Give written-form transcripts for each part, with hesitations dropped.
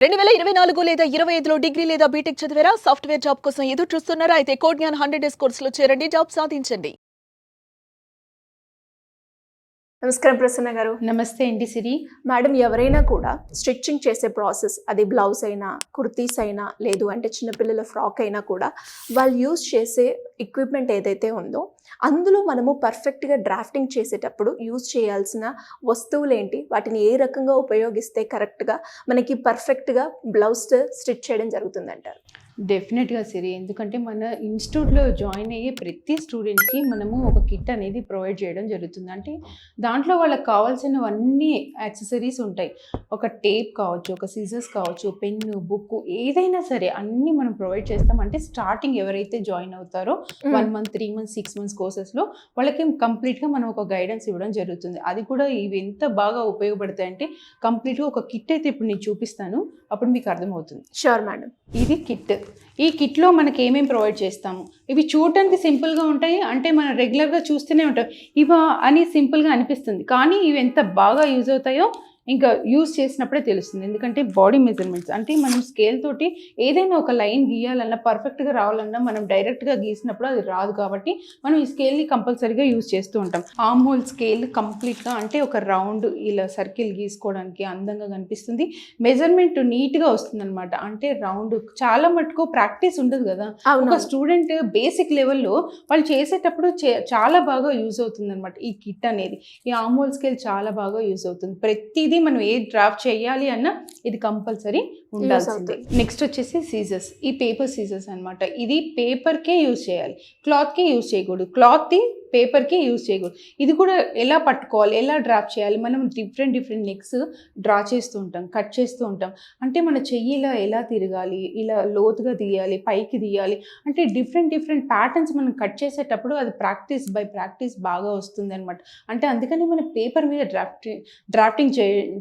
2024 లేదా 25లో డిగ్రీ లేదా బీటెక్ చదివారా? సాఫ్ట్‌వేర్ జాబ్ కోసం ఎదురు చూస్తున్నారా? అయితే కోడ్ జ్ఞాన్ 100 డేస్ కోర్సులో చేరండి, జాబ్ సాధించండి. నమస్కారం ప్రసన్న గారు. నమస్తే అండి సిరి. మేడం, ఎవరైనా కూడా స్టిచ్చింగ్ చేసే ప్రాసెస్, అది బ్లౌజ్ అయినా, కుర్తీస్ అయినా, లేదు అంటే చిన్నపిల్లల ఫ్రాక్ అయినా కూడా వాళ్ళు యూజ్ చేసే ఎక్విప్మెంట్ ఏదైతే ఉందో అందులో మనము పర్ఫెక్ట్గా డ్రాఫ్టింగ్ చేసేటప్పుడు యూజ్ చేయాల్సిన వస్తువులు ఏంటి, వాటిని ఏ రకంగా ఉపయోగిస్తే కరెక్ట్గా మనకి పర్ఫెక్ట్గా బ్లౌజ్ స్టిచ్ చేయడం జరుగుతుందంటారు? డెఫినెట్గా సిరి, ఎందుకంటే మన ఇన్స్టిట్యూట్లో జాయిన్ అయ్యే ప్రతి స్టూడెంట్కి మనము ఒక కిట్ అనేది ప్రొవైడ్ చేయడం జరుగుతుంది. అంటే దాంట్లో వాళ్ళకి కావాల్సినవన్నీ యాక్సెసరీస్ ఉంటాయి. ఒక టేప్ కావచ్చు, ఒక సీజర్స్ కావచ్చు, పెన్ను, బుక్, ఏదైనా సరే అన్నీ మనం ప్రొవైడ్ చేస్తాం. అంటే స్టార్టింగ్ ఎవరైతే జాయిన్ అవుతారో 1 మంత్, 3 మంత్స్, 6 మంత్స్ కోర్సెస్లో వాళ్ళకి కంప్లీట్గా మనం ఒక గైడెన్స్ ఇవ్వడం జరుగుతుంది. అది కూడా ఇవి ఎంత బాగా ఉపయోగపడతాయంటే కంప్లీట్గా ఒక కిట్ అయితే ఇప్పుడు నేను చూపిస్తాను, అప్పుడు మీకు అర్థమవుతుంది. Sure madam. ఇది కిట్. ఈ కిట్లో మనకి ఏమేమి ప్రొవైడ్ చేస్తాము? ఇవి చూడటానికి సింపుల్గా ఉంటాయి, అంటే మనం రెగ్యులర్గా చూస్తూనే ఉంటాం ఇవా అని సింపుల్గా అనిపిస్తుంది, కానీ ఇవి ఎంత బాగా యూజ్ అవుతాయో ఇంకా యూజ్ చేసినప్పుడే తెలుస్తుంది. ఎందుకంటే బాడీ మెజర్మెంట్స్ అంటే మనం స్కేల్ తోటి ఏదైనా ఒక లైన్ గీయాలన్నా, పర్ఫెక్ట్గా రావాలన్నా మనం డైరెక్ట్గా గీసినప్పుడు అది రాదు. కాబట్టి మనం ఈ స్కేల్ని కంపల్సరీగా యూజ్ చేస్తూ ఉంటాం. ఆర్మ్ హోల్ స్కేల్ కంప్లీట్గా అంటే ఒక రౌండ్ ఇలా సర్కిల్ గీసుకోవడానికి అందంగా కనిపిస్తుంది. మెజర్మెంట్ నీట్గా వస్తుంది అనమాట. అంటే రౌండ్ చాలా మటుకు ప్రాక్టీస్ ఉండదు కదా, ఒక స్టూడెంట్ బేసిక్ లెవెల్లో వాళ్ళు చేసేటప్పుడు చాలా బాగా యూజ్ అవుతుంది అనమాట ఈ కిట్ అనేది. ఈ ఆర్మ్ హోల్ స్కేల్ చాలా బాగా యూజ్ అవుతుంది. ప్రతిదీ మనం ఏ డ్రాఫ్ట్ చేయాలి అన్నా ఇది కంపల్సరీ ఉండాల్సిందే. నెక్స్ట్ వచ్చేసి సీజర్స్. ఈ పేపర్ సీజర్స్ అనమాట. ఇది పేపర్కే యూజ్ చేయాలి, క్లాత్కి యూజ్ చేయకూడదు. క్లాత్ది పేపర్కి యూజ్ చేయకూడదు. ఇది కూడా ఎలా పట్టుకోవాలి, ఎలా డ్రాఫ్ట్ చేయాలి, మనం డిఫరెంట్ నెక్స్ డ్రా చేస్తూ ఉంటాం, కట్ చేస్తూ ఉంటాం. అంటే మన చెయ్యి ఇలా ఎలా తిరగాలి, ఇలా లోతుగా తీయాలి, పైకి తీయాలి, అంటే డిఫరెంట్ ప్యాటర్న్స్ మనం కట్ చేసేటప్పుడు అది ప్రాక్టీస్ బై ప్రాక్టీస్ బాగా వస్తుంది అనమాట. అంటే అందుకని మనం పేపర్ మీద డ్రాఫ్టింగ్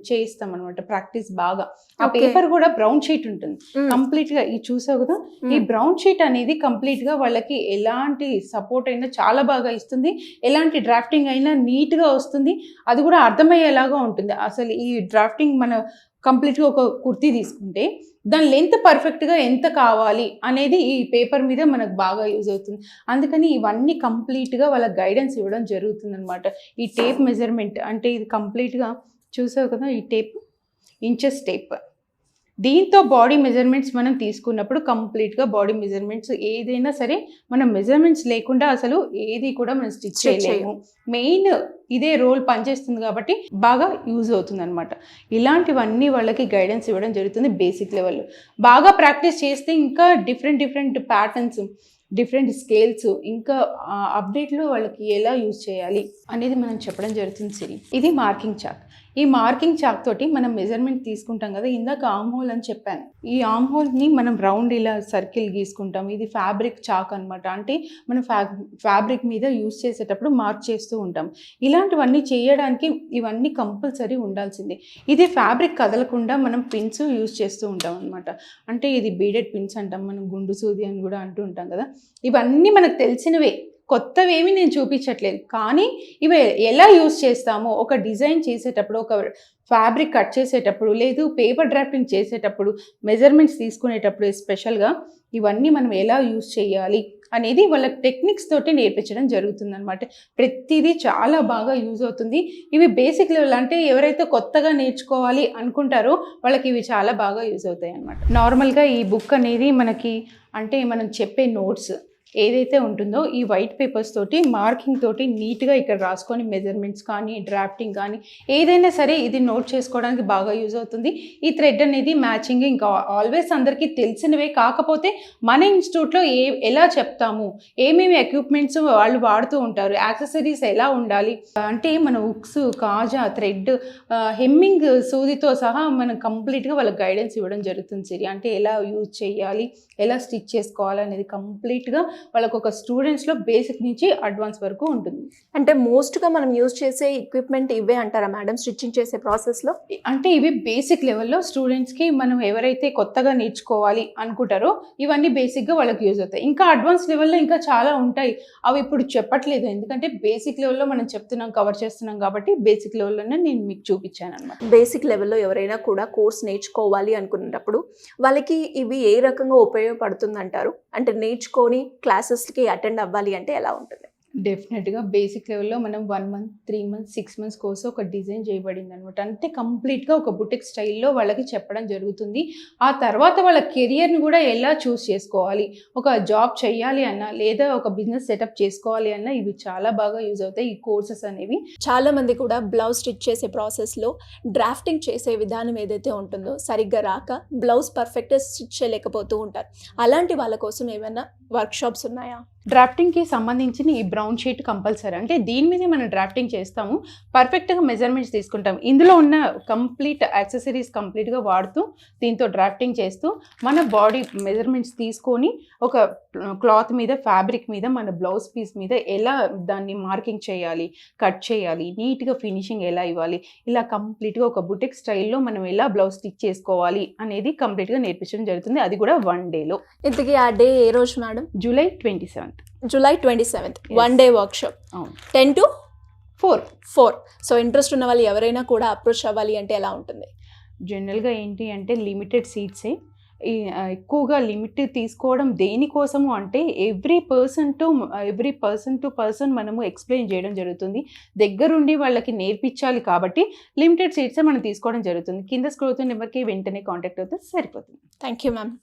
చేయిస్తాం అనమాట, ప్రాక్టీస్ బాగా. ఆ పేపర్ కూడా బ్రౌన్ షీట్ ఉంటుంది కంప్లీట్గా. ఇది చూసావు కదా, ఈ బ్రౌన్ షీట్ అనేది కంప్లీట్గా వాళ్ళకి ఎలాంటి సపోర్ట్ అయినా చాలా బాగా ఇస్తుంది, ఎలాంటి డ్రాఫ్టింగ్ అయినా నీట్గా వస్తుంది, అది కూడా అర్థమయ్యేలాగా ఉంటుంది. అసలు ఈ డ్రాఫ్టింగ్ మన కంప్లీట్గా ఒక కుర్తీ తీసుకుంటే దాని లెంత్ పర్ఫెక్ట్గా ఎంత కావాలి అనేది ఈ పేపర్ మీద మనకు బాగా యూజ్ అవుతుంది. అందుకని ఇవన్నీ కంప్లీట్గా వాళ్ళ గైడెన్స్ ఇవ్వడం జరుగుతుంది అనమాట. ఈ టేప్ మెజర్మెంట్ అంటే ఇది కంప్లీట్గా చూసావు కదా, ఈ టేప్ ఇంచెస్ టేప్. దీంతో బాడీ మెజర్మెంట్స్ మనం తీసుకున్నప్పుడు కంప్లీట్గా బాడీ మెజర్మెంట్స్ ఏదైనా సరే మనం మెజర్మెంట్స్ లేకుండా అసలు ఏది కూడా మనం స్టిచ్ చేయలేము. మెయిన్ ఇదే రోల్ పనిచేస్తుంది కాబట్టి బాగా యూజ్ అవుతుంది అనమాట. ఇలాంటివన్నీ వాళ్ళకి గైడెన్స్ ఇవ్వడం జరుగుతుంది బేసిక్ లెవెల్లో. బాగా ప్రాక్టీస్ చేస్తే ఇంకా డిఫరెంట్ ప్యాటర్న్స్, డిఫరెంట్ స్కేల్స్, ఇంకా అప్డేట్లో వాళ్ళకి ఎలా యూజ్ చేయాలి అనేది మనం చెప్పడం జరుగుతుంది సిరి. ఇది మార్కింగ్ చాక్. ఈ మార్కింగ్ చాక్ తోటి మనం మెజర్మెంట్ తీసుకుంటాం కదా, ఇందాక ఆర్మ్ హోల్ అని చెప్పాను. ఈ ఆర్మ్ హోల్ని మనం రౌండ్ ఇలా సర్కిల్ గీసుకుంటాం. ఇది ఫ్యాబ్రిక్ చాక్ అనమాట. అంటే మనం ఫ్యాబ్రిక్ మీద యూజ్ చేసేటప్పుడు మార్క్ చేస్తూ ఉంటాం. ఇలాంటివన్నీ చేయడానికి ఇవన్నీ కంపల్సరీ ఉండాల్సిందే. ఇది ఫ్యాబ్రిక్ కదలకుండా మనం పిన్స్ యూజ్ చేస్తూ ఉంటాం అనమాట. అంటే ఇది బీడెడ్ పిన్స్ అంటాం, మనం గుండు సూది అని కూడా అంటూ ఉంటాం కదా. ఇవన్నీ మనకు తెలిసినవే, కొత్తవేమీ నేను చూపించట్లేదు. కానీ ఇవి ఎలా యూజ్ చేస్తామో, ఒక డిజైన్ చేసేటప్పుడు, ఒక ఫ్యాబ్రిక్ కట్ చేసేటప్పుడు, లేదు పేపర్ డ్రాఫ్టింగ్ చేసేటప్పుడు, మెజర్మెంట్స్ తీసుకునేటప్పుడు ఎస్పెషల్గా ఇవన్నీ మనం ఎలా యూజ్ చేయాలి అనేది వాళ్ళ టెక్నిక్స్ తోటి నేర్పించడం జరుగుతుంది అనమాట. ప్రతిదీ చాలా బాగా యూజ్ అవుతుంది. ఇవి బేసిక్ లెవెల్, అంటే ఎవరైతే కొత్తగా నేర్చుకోవాలి అనుకుంటారో వాళ్ళకి ఇవి చాలా బాగా యూజ్ అవుతాయి అనమాట. నార్మల్గా ఈ బుక్ అనేది మనకి అంటే మనం చెప్పే నోట్స్ ఏదైతే ఉంటుందో ఈ వైట్ పేపర్స్ తోటి మార్కింగ్ తోటి నీట్గా ఇక్కడ రాసుకొని మెజర్మెంట్స్ కానీ డ్రాఫ్టింగ్ కానీ ఏదైనా సరే ఇది నోట్ చేసుకోవడానికి బాగా యూజ్ అవుతుంది. ఈ థ్రెడ్ అనేది మ్యాచింగ్ ఇంకా ఆల్వేస్ అందరికీ తెలిసినవే, కాకపోతే మన ఇన్స్టిట్యూట్లో ఎలా చెప్తాము, ఏమేమి ఎక్విప్మెంట్స్ వాళ్ళు వాడుతూ ఉంటారు, యాక్సెసరీస్ ఎలా ఉండాలి, అంటే మన ఉక్స్, కాజా, థ్రెడ్, హెమ్మింగ్ సూదితో సహా మనం కంప్లీట్గా వాళ్ళకి గైడెన్స్ ఇవ్వడం జరుగుతుంది సిరి. అంటే ఎలా యూజ్ చేయాలి, ఎలా స్టిచ్ చేసుకోవాలి అనేది కంప్లీట్గా వాళ్ళకు ఒక స్టూడెంట్స్లో బేసిక్ నుంచి అడ్వాన్స్ వరకు ఉంటుంది. అంటే మోస్ట్గా మనం యూజ్ చేసే ఎక్విప్మెంట్ ఇవే అంటారా మేడం స్టిచ్చింగ్ చేసే ప్రాసెస్లో? అంటే ఇవి బేసిక్ లెవెల్లో స్టూడెంట్స్కి మనం ఎవరైతే కొత్తగా నేర్చుకోవాలి అనుకుంటారో ఇవన్నీ బేసిక్గా వాళ్ళకి యూజ్ అవుతాయి. ఇంకా అడ్వాన్స్ లెవెల్లో ఇంకా చాలా ఉంటాయి, అవి ఇప్పుడు చెప్పట్లేదు ఎందుకంటే బేసిక్ లెవెల్లో మనం చెప్తున్నాం, కవర్ చేస్తున్నాం కాబట్టి బేసిక్ లెవెల్లోనే నేను మీకు చూపించాను అనమాట. బేసిక్ లెవెల్లో ఎవరైనా కూడా కోర్స్ నేర్చుకోవాలి అనుకున్నప్పుడు వాళ్ళకి ఇవి ఏ రకంగా ఉపయోగపడుతుంది అంటారు? అంటే నేర్చుకొని క్లాసెస్కి అటెండ్ అవ్వాలి అంటే ఎలా ఉంటుంది? డెఫినెట్గా బేసిక్ లెవెల్లో మనం 1 మంత్ 3 మంత్స్ 6 మంత్స్ కోసం ఒక డిజైన్ చేయబడింది అనమాట. అంటే కంప్లీట్గా ఒక బుటిక్ స్టైల్లో వాళ్ళకి చెప్పడం జరుగుతుంది. ఆ తర్వాత వాళ్ళ కెరియర్ని కూడా ఎలా చూస్ చేసుకోవాలి, ఒక జాబ్ చేయాలి అన్నా లేదా ఒక బిజినెస్ సెటప్ చేసుకోవాలి అన్నా ఇవి చాలా బాగా యూజ్ అవుతాయి ఈ కోర్సెస్ అనేవి. చాలా మంది కూడా బ్లౌజ్ స్టిచ్ చేసే ప్రాసెస్లో డ్రాఫ్టింగ్ చేసే విధానం ఏదైతే ఉంటుందో సరిగ్గా రాక బ్లౌజ్ పర్ఫెక్ట్గా స్టిచ్ చేయలేకపోతూ ఉంటారు. అలాంటి వాళ్ళ కోసం ఏమైనా వర్క్షాప్స్ ఉన్నాయా? డ్రాఫ్టింగ్కి సంబంధించిన ఈ బ్రౌన్ షీట్ కంపల్సరీ, అంటే దీని మీదే మనం డ్రాఫ్టింగ్ చేస్తాము, పర్ఫెక్ట్గా మెజర్మెంట్స్ తీసుకుంటాం, ఇందులో ఉన్న కంప్లీట్ యాక్సెసరీస్ కంప్లీట్గా వాడుతూ దీంతో డ్రాఫ్టింగ్ చేస్తూ మన బాడీ మెజర్మెంట్స్ తీసుకొని ఒక క్లాత్ మీద ఫ్యాబ్రిక్ మీద మన బ్లౌజ్ పీస్ మీద ఎలా దాన్ని మార్కింగ్ చేయాలి, కట్ చేయాలి, నీట్గా ఫినిషింగ్ ఎలా ఇవ్వాలి, ఇలా కంప్లీట్గా ఒక బుటిక్ స్టైల్లో మనం ఎలా బ్లౌజ్ స్టిచ్ చేసుకోవాలి అనేది కంప్లీట్గా నేర్పించడం జరుగుతుంది, అది కూడా 1 డేలో. ఇంతకీ ఆ డే ఏ రోజు madam? July 27th. July 27th 1 day workshop, 10 to 4. So interest ఉన్న వాళ్ళు ఎవరైనా కూడా అప్రోచ్ అవ్వాలి అంటే ఎలా ఉంటుంది? జనరల్గా ఏంటి అంటే లిమిటెడ్ సీట్సే, ఎక్కువగా లిమిట్ తీసుకోవడం దేనికోసము అంటే ఎవ్రీ పర్సన్ టు పర్సన్ మనము ఎక్స్ప్లెయిన్ చేయడం జరుగుతుంది, దగ్గరుండి వాళ్ళకి నేర్పించాలి కాబట్టి లిమిటెడ్ సీట్సే మనం తీసుకోవడం జరుగుతుంది. కింద స్క్రోల్ అవుతున్న నెంబర్కి వెంటనే కాంటాక్ట్ అవుతే సరిపోతుంది. Thank you ma'am.